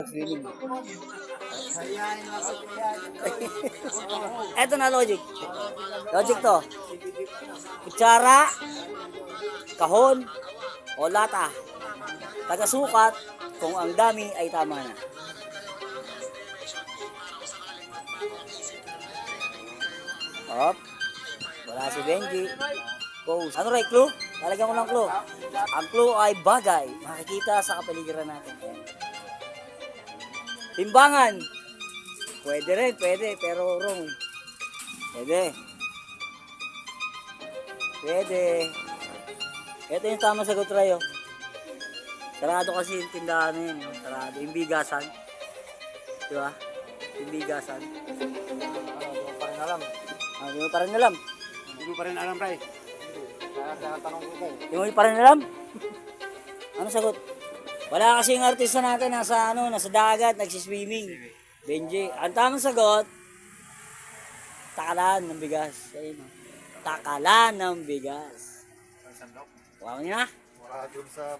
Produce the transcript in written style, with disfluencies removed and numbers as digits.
Swimming. Eto na logic. Logic to. Kutsara, kahon, o lata. Taga-sukat kung ang dami ay tama na. Op. Wala si Benji. Pose. Ano ray, clue? Talagyan ko ng clue. Ang clue ay bagay. Makikita sa kapaligiran natin. Timbangan. Pwede rin, pwede. Pero wrong. Pwede. Pwede. Ito yung tamang sagot, Rayo. Sarado kasi yung tindahan na yun. Sarado. Yung bigasan. Diba? Yung bigasan. Hindi ko pa rin alam. Hindi mo pa rin alam. Hindi ko pa rin alam, Ray. Kaya tanong ko kayo. Hindi mo pa rin alam? Ano sagot? Wala kasi yung artista natin nasa dagat, nagsiswimming. Benji. Ang tamang sagot, takalan ng bigas. Ayun, no? Takalan ng bigas. Wow niya. Wala dun sa